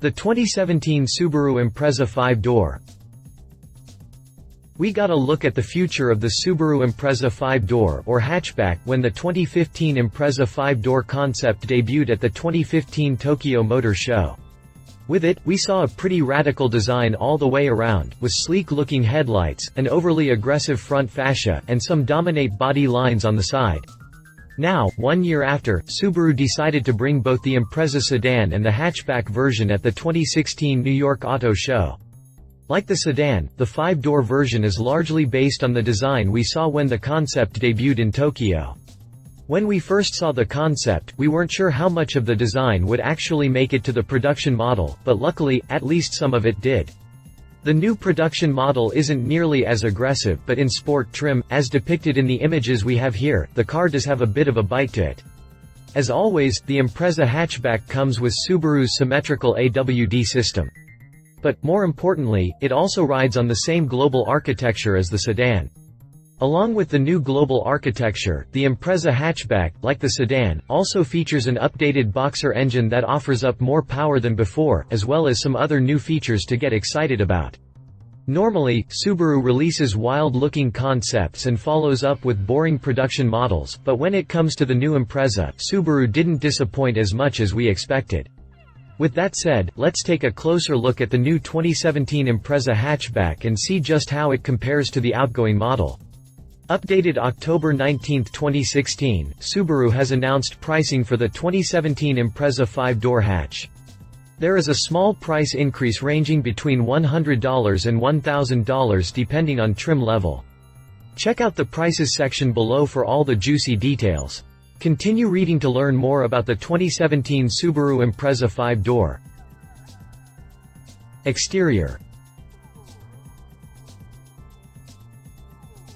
The 2017 Subaru Impreza 5-door. We got a look at the future of the Subaru Impreza 5-door or hatchback when the 2015 Impreza 5-door concept debuted at the 2015 Tokyo Motor Show. With it, we saw a pretty radical design all the way around, with sleek-looking headlights, an overly aggressive front fascia, and some dominant body lines on the side. Now, 1 year after, Subaru decided to bring both the Impreza Sedan and the hatchback version at the 2016 New York Auto Show. Like the sedan, the 5-door version is largely based on the design we saw when the concept debuted in Tokyo. When we first saw the concept, we weren't sure how much of the design would actually make it to the production model, but luckily, at least some of it did. The new production model isn't nearly as aggressive, but in sport trim, as depicted in the images we have here, the car does have a bit of a bite to it. As always, the Impreza hatchback comes with Subaru's Symmetrical AWD system. But, more importantly, it also rides on the same global architecture as the sedan. Along with the new global architecture, the Impreza hatchback, like the sedan, also features an updated boxer engine that offers up more power than before, as well as some other new features to get excited about. Normally, Subaru releases wild-looking concepts and follows up with boring production models, but when it comes to the new Impreza, Subaru didn't disappoint as much as we expected. With that said, let's take a closer look at the new 2017 Impreza hatchback and see just how it compares to the outgoing model. Updated October 19, 2016, Subaru has announced pricing for the 2017 Impreza 5-door hatch. There is a small price increase ranging between $100 and $1,000 depending on trim level. Check out the prices section below for all the juicy details. Continue reading to learn more about the 2017 Subaru Impreza 5-door. Exterior.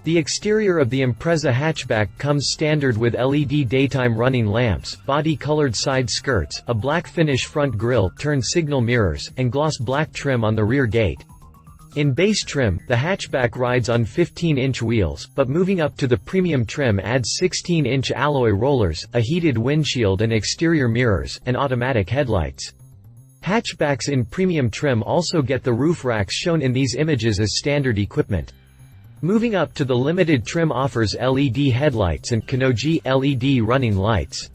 The exterior of the Impreza hatchback comes standard with LED daytime running lamps, body-colored side skirts, a black finish front grille, turn signal mirrors, and gloss black trim on the rear gate. In base trim, the hatchback rides on 15-inch wheels, but moving up to the premium trim adds 16-inch alloy rollers, a heated windshield and exterior mirrors, and automatic headlights. Hatchbacks in premium trim also get the roof racks shown in these images as standard equipment. Moving up to the limited trim offers LED headlights and Kanoji LED running lights.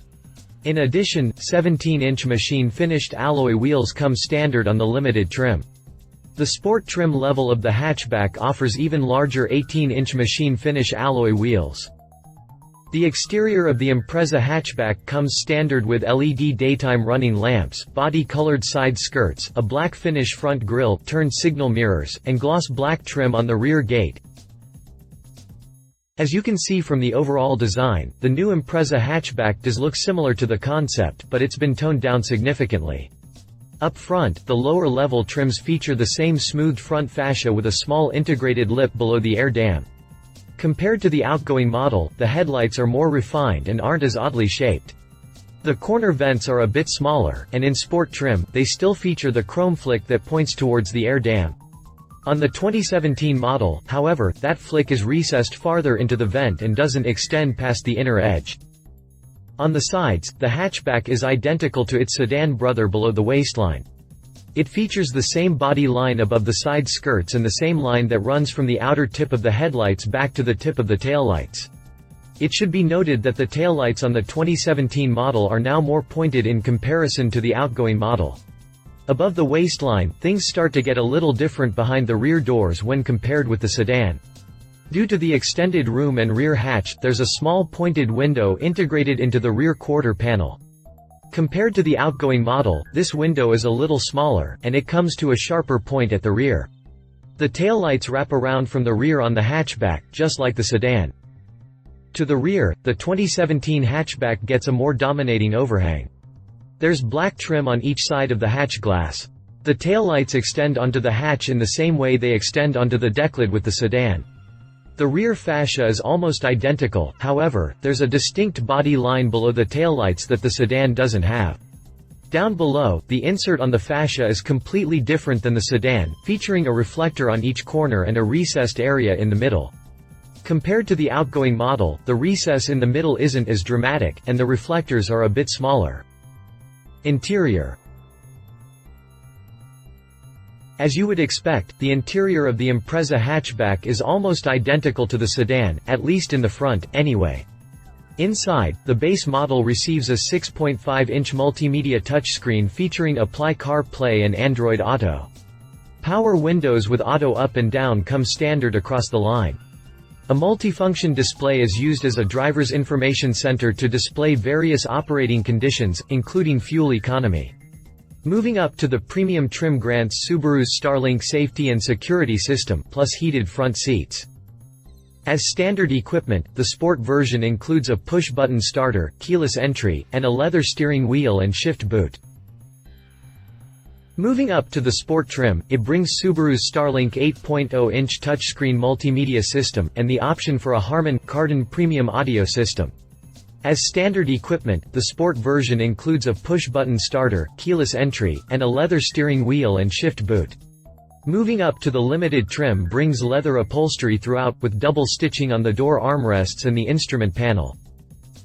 In addition, 17-inch machine-finished alloy wheels come standard on the limited trim. The sport trim level of the hatchback offers even larger 18-inch machine-finish alloy wheels. The exterior of the Impreza hatchback comes standard with LED daytime running lamps, body-colored side skirts, a black finish front grille, turn signal mirrors, and gloss black trim on the rear gate. As you can see from the overall design, the new Impreza hatchback does look similar to the concept, but it's been toned down significantly. Up front, the lower-level trims feature the same smooth front fascia with a small integrated lip below the air dam. Compared to the outgoing model, the headlights are more refined and aren't as oddly shaped. The corner vents are a bit smaller, and in sport trim, they still feature the chrome flick that points towards the air dam. On the 2017 model, however, that flick is recessed farther into the vent and doesn't extend past the inner edge. On the sides, the hatchback is identical to its sedan brother below the waistline. It features the same body line above the side skirts and the same line that runs from the outer tip of the headlights back to the tip of the taillights. It should be noted that the taillights on the 2017 model are now more pointed in comparison to the outgoing model. Above the waistline, things start to get a little different behind the rear doors when compared with the sedan. Due to the extended room and rear hatch, there's a small pointed window integrated into the rear quarter panel. Compared to the outgoing model, this window is a little smaller, and it comes to a sharper point at the rear. The taillights wrap around from the rear on the hatchback, just like the sedan. To the rear, the 2017 hatchback gets a more dominating overhang. There's black trim on each side of the hatch glass. The taillights extend onto the hatch in the same way they extend onto the decklid with the sedan. The rear fascia is almost identical, however, there's a distinct body line below the taillights that the sedan doesn't have. Down below, the insert on the fascia is completely different than the sedan, featuring a reflector on each corner and a recessed area in the middle. Compared to the outgoing model, the recess in the middle isn't as dramatic, and the reflectors are a bit smaller. Interior. As you would expect, the interior of the Impreza hatchback is almost identical to the sedan, at least in the front, anyway. Inside, the base model receives a 6.5-inch multimedia touchscreen featuring Apple CarPlay and Android Auto. Power windows with auto up and down come standard across the line. A multifunction display is used as a driver's information center to display various operating conditions, including fuel economy. Moving up to the premium trim grants Subaru's Starlink safety and security system, plus heated front seats. As standard equipment, the sport version includes a push-button starter, keyless entry, and a leather steering wheel and shift boot. Moving up to the sport trim, it brings Subaru's Starlink 8.0-inch touchscreen multimedia system, and the option for a Harman Kardon premium audio system. As standard equipment, the sport version includes a push-button starter, keyless entry, and a leather steering wheel and shift boot. Moving up to the limited trim brings leather upholstery throughout, with double stitching on the door armrests and the instrument panel.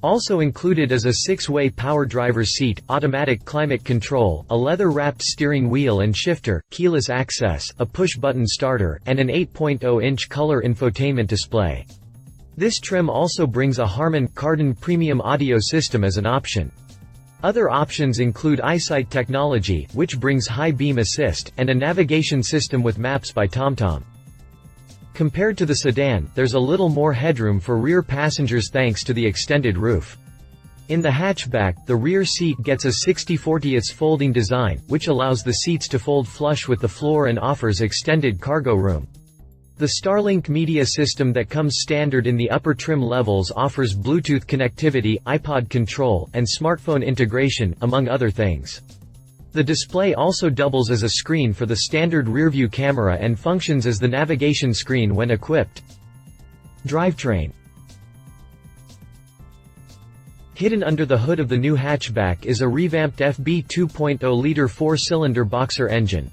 Also included is a 6-way power driver's seat, automatic climate control, a leather-wrapped steering wheel and shifter, keyless access, a push-button starter, and an 8.0-inch color infotainment display. This trim also brings a Harman Kardon premium audio system as an option. Other options include EyeSight technology, which brings high beam assist, and a navigation system with maps by TomTom. Compared to the sedan, there's a little more headroom for rear passengers thanks to the extended roof. In the hatchback, the rear seat gets a 60/40 folding design, which allows the seats to fold flush with the floor and offers extended cargo room. The Starlink media system that comes standard in the upper trim levels offers Bluetooth connectivity, iPod control, and smartphone integration, among other things. The display also doubles as a screen for the standard rearview camera and functions as the navigation screen when equipped. Drivetrain. Hidden under the hood of the new hatchback is a revamped FB 2.0-liter 4-cylinder boxer engine.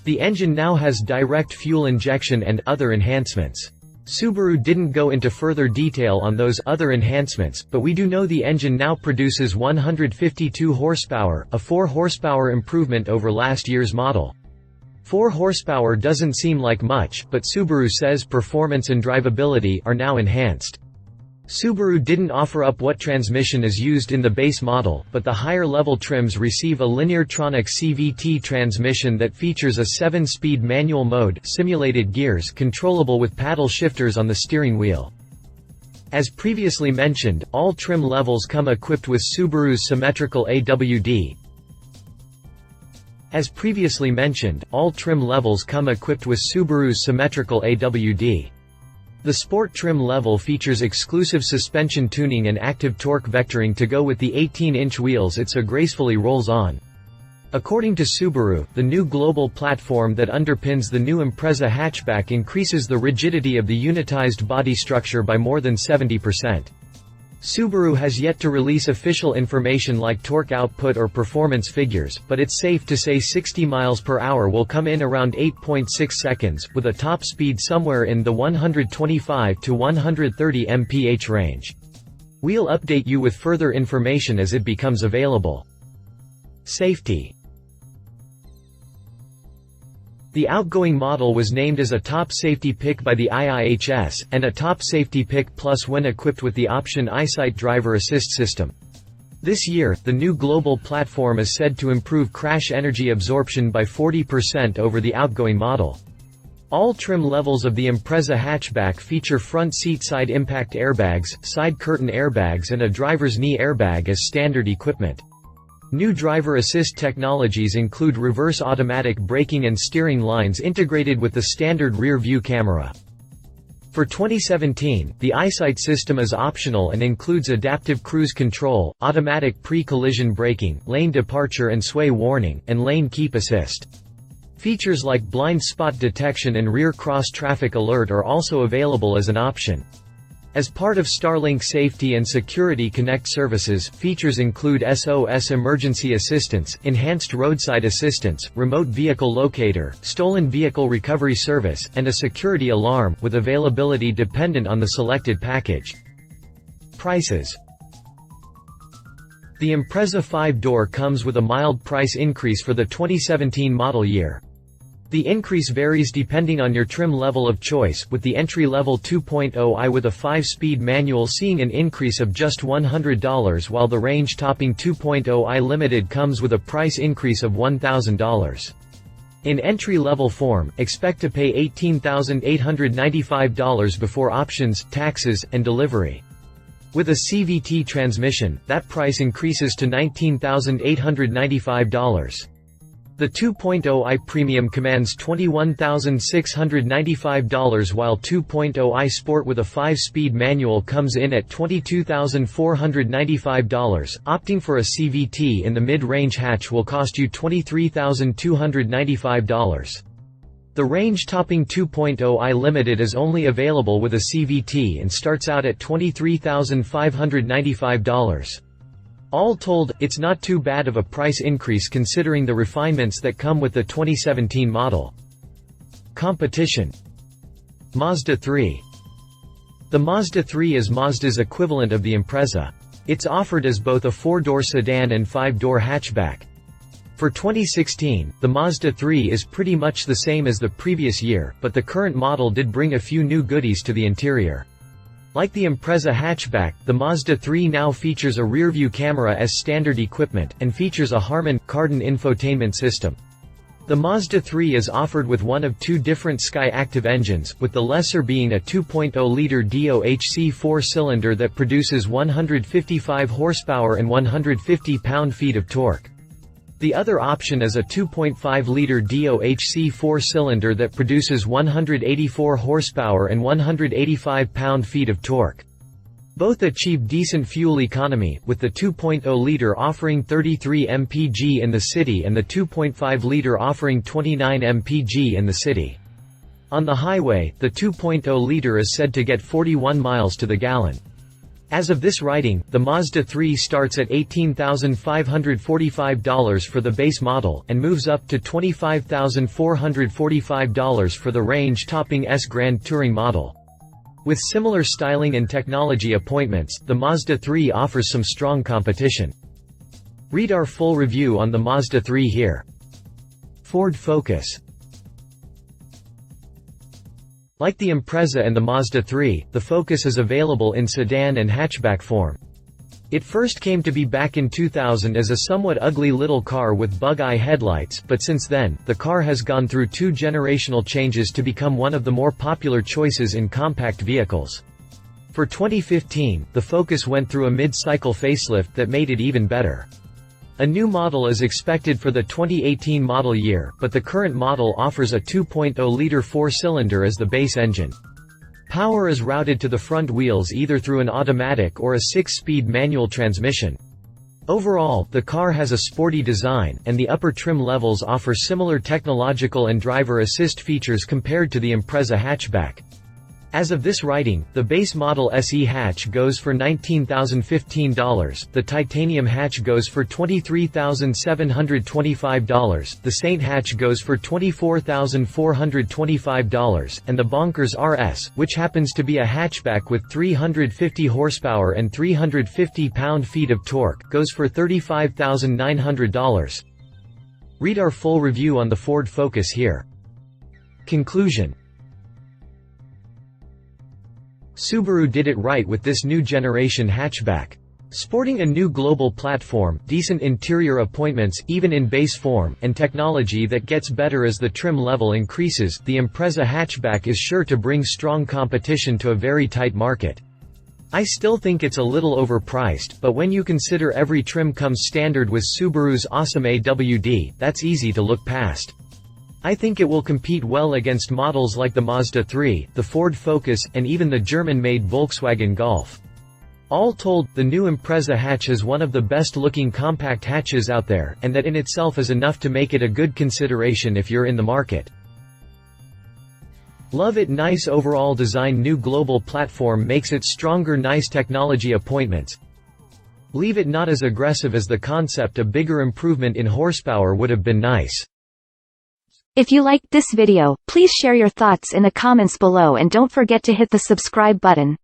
The engine now has direct fuel injection and other enhancements. Subaru didn't go into further detail on those other enhancements, but we do know the engine now produces 152 horsepower, a 4 horsepower improvement over last year's model. 4 horsepower doesn't seem like much, but Subaru says performance and drivability are now enhanced. Subaru didn't offer up what transmission is used in the base model, but the higher-level trims receive a Lineartronic CVT transmission that features a 7-speed manual mode, simulated gears controllable with paddle shifters on the steering wheel. As previously mentioned, all trim levels come equipped with Subaru's Symmetrical AWD. The sport trim level features exclusive suspension tuning and active torque vectoring to go with the 18-inch wheels it so gracefully rolls on. According to Subaru, the new global platform that underpins the new Impreza hatchback increases the rigidity of the unitized body structure by more than 70%. Subaru has yet to release official information like torque output or performance figures, but it's safe to say 60 miles per hour will come in around 8.6 seconds, with a top speed somewhere in the 125 to 130 mph range. We'll update you with further information as it becomes available. Safety. The outgoing model was named as a top safety pick by the IIHS, and a top safety pick plus when equipped with the option EyeSight driver assist system. This year, the new global platform is said to improve crash energy absorption by 40% over the outgoing model. All trim levels of the Impreza hatchback feature front seat side impact airbags, side curtain airbags and a driver's knee airbag as standard equipment. New driver assist technologies include reverse automatic braking and steering lines integrated with the standard rear view camera. For 2017, the EyeSight system is optional and includes adaptive cruise control, automatic pre-collision braking, lane departure and sway warning, and lane keep assist. Features like blind spot detection and rear cross-traffic alert are also available as an option. As part of Starlink Safety and Security Connect services, features include SOS emergency assistance, enhanced roadside assistance, remote vehicle locator, stolen vehicle recovery service, and a security alarm, with availability dependent on the selected package. Prices. The Impreza 5-door comes with a mild price increase for the 2017 model year. The increase varies depending on your trim level of choice, with the entry-level 2.0i with a 5-speed manual seeing an increase of just $100 while the range-topping 2.0i Limited comes with a price increase of $1,000. In entry-level form, expect to pay $18,895 before options, taxes, and delivery. With a CVT transmission, that price increases to $19,895. The 2.0i Premium commands $21,695 while 2.0i Sport with a 5-speed manual comes in at $22,495. Opting for a CVT in the mid-range hatch will cost you $23,295. The range-topping 2.0i Limited is only available with a CVT and starts out at $23,595. All told, it's not too bad of a price increase considering the refinements that come with the 2017 model. Competition. Mazda III. The Mazda III is Mazda's equivalent of the Impreza. It's offered as both a 4-door sedan and 5-door hatchback. For 2016, the Mazda III is pretty much the same as the previous year, but the current model did bring a few new goodies to the interior. Like the Impreza hatchback, the Mazda III now features a rear-view camera as standard equipment, and features a Harman Kardon infotainment system. The Mazda III is offered with one of two different Sky-Activ engines, with the lesser being a 2.0-liter DOHC 4-cylinder that produces 155 horsepower and 150 pound-feet of torque. The other option is a 2.5-liter DOHC 4-cylinder that produces 184 horsepower and 185 pound-feet of torque. Both achieve decent fuel economy, with the 2.0-liter offering 33 mpg in the city and the 2.5-liter offering 29 mpg in the city. On the highway, the 2.0-liter is said to get 41 miles to the gallon. As of this writing, the Mazda III starts at $18,545 for the base model, and moves up to $25,445 for the range-topping S Grand Touring model. With similar styling and technology appointments, the Mazda III offers some strong competition. Read our full review on the Mazda III here. Ford Focus. Like the Impreza and the Mazda III, the Focus is available in sedan and hatchback form. It first came to be back in 2000 as a somewhat ugly little car with bug-eye headlights, but since then, the car has gone through 2 generational changes to become one of the more popular choices in compact vehicles. For 2015, the Focus went through a mid-cycle facelift that made it even better. A new model is expected for the 2018 model year, but the current model offers a 2.0-liter 4-cylinder as the base engine. Power is routed to the front wheels either through an automatic or a 6-speed manual transmission. Overall, the car has a sporty design, and the upper trim levels offer similar technological and driver assist features compared to the Impreza hatchback. As of this writing, the base model SE hatch goes for $19,015, the titanium hatch goes for $23,725, the Saint hatch goes for $24,425, and the Bonkers RS, which happens to be a hatchback with 350 horsepower and 350 pound-feet of torque, goes for $35,900. Read our full review on the Ford Focus here. Conclusion. Subaru did it right with this new generation hatchback. Sporting a new global platform, decent interior appointments, even in base form, and technology that gets better as the trim level increases, the Impreza hatchback is sure to bring strong competition to a very tight market. I still think it's a little overpriced, but when you consider every trim comes standard with Subaru's awesome AWD, that's easy to look past. I think it will compete well against models like the Mazda III, the Ford Focus, and even the German-made Volkswagen Golf. All told, the new Impreza hatch is one of the best-looking compact hatches out there, and that in itself is enough to make it a good consideration if you're in the market. Love it. Nice overall design. New global platform makes it stronger. Nice technology appointments. Leave it not as aggressive as the concept. A bigger improvement in horsepower would have been nice. If you liked this video, please share your thoughts in the comments below and don't forget to hit the subscribe button.